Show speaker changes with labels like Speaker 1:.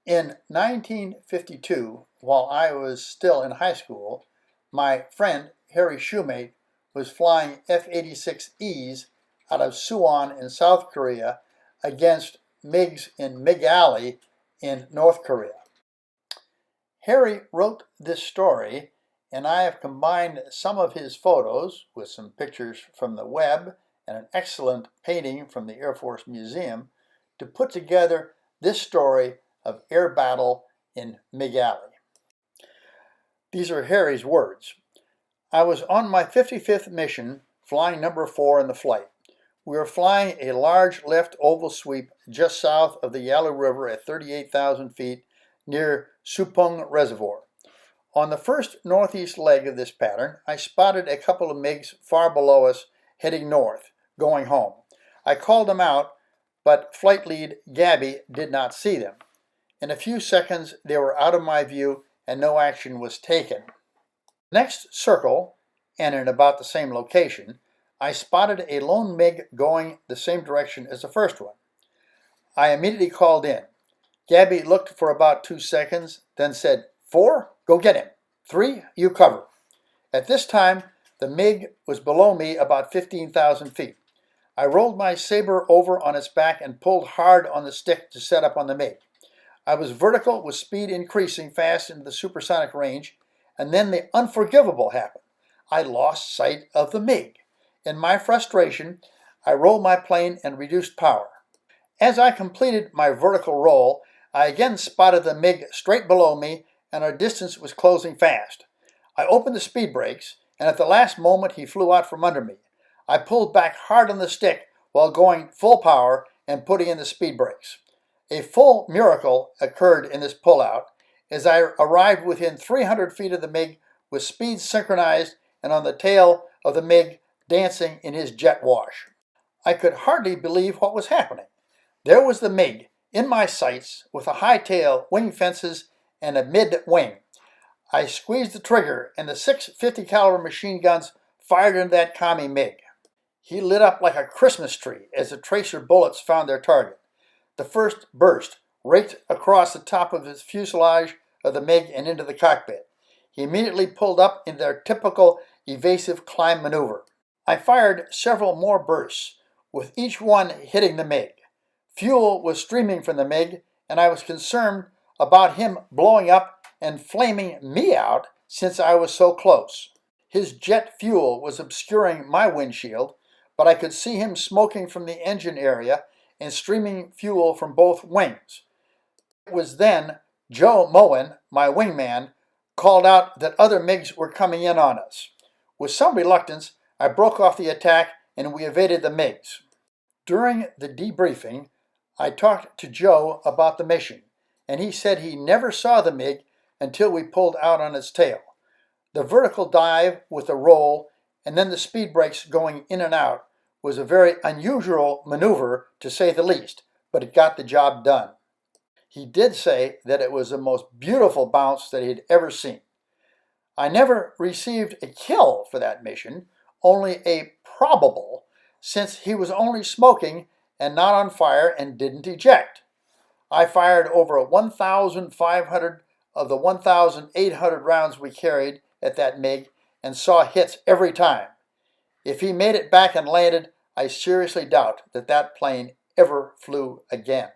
Speaker 1: In 1952, while I was still in high school, my friend Harry Shoemate was flying F-86Es out of Suwon in South Korea against MiGs in MiG Alley in North Korea. Harry wrote this story, and I have combined some of his photos with some pictures from the web and an excellent painting from the Air Force Museum to put together this story of air battle in MiG Alley. These are Harry's words. I was on my 55th mission, flying number 4 in the flight. We were flying a large left oval sweep just south of the Yalu River at 38,000 feet near Supung Reservoir. On the first northeast leg of this pattern, I spotted a couple of MiGs far below us heading north, going home. I called them out, but flight lead Gabby did not see them. In a few seconds, they were out of my view and no action was taken. Next circle, and in about the same location, I spotted a lone MiG going the same direction as the first one. I immediately called in. Gabby looked for about 2 seconds, then said, 4, go get him. 3, you cover. At this time, the MiG was below me about 15,000 feet. I rolled my Sabre over on its back and pulled hard on the stick to set up on the MiG. I was vertical with speed increasing fast into the supersonic range, and then the unforgivable happened. I lost sight of the MiG. In my frustration, I rolled my plane and reduced power. As I completed my vertical roll, I again spotted the MiG straight below me, and our distance was closing fast. I opened the speed brakes, and at the last moment he flew out from under me. I pulled back hard on the stick while going full power and putting in the speed brakes. A full miracle occurred in this pullout as I arrived within 300 feet of the MiG with speed synchronized and on the tail of the MiG dancing in his jet wash. I could hardly believe what was happening. There was the MiG in my sights with a high tail, wing fences, and a mid-wing. I squeezed the trigger and the 6 50 caliber machine guns fired into that commie MiG. He lit up like a Christmas tree as the tracer bullets found their target. The first burst raked across the top of his fuselage of the MiG and into the cockpit. He immediately pulled up in their typical evasive climb maneuver. I fired several more bursts, with each one hitting the MiG. Fuel was streaming from the MiG, and I was concerned about him blowing up and flaming me out since I was so close. His jet fuel was obscuring my windshield, but I could see him smoking from the engine area and streaming fuel from both wings. It was then Joe Moen, my wingman, called out that other MiGs were coming in on us. With some reluctance, I broke off the attack and we evaded the MiGs. During the debriefing, I talked to Joe about the mission, and he said he never saw the MiG until we pulled out on its tail. The vertical dive with the roll and then the speed brakes going in and out was a very unusual maneuver, to say the least, but it got the job done. He did say that it was the most beautiful bounce that he'd ever seen. I never received a kill for that mission, only a probable, since he was only smoking and not on fire and didn't eject. I fired over 1,500 of the 1,800 rounds we carried at that MiG and saw hits every time. If he made it back and landed, I seriously doubt that that plane ever flew again.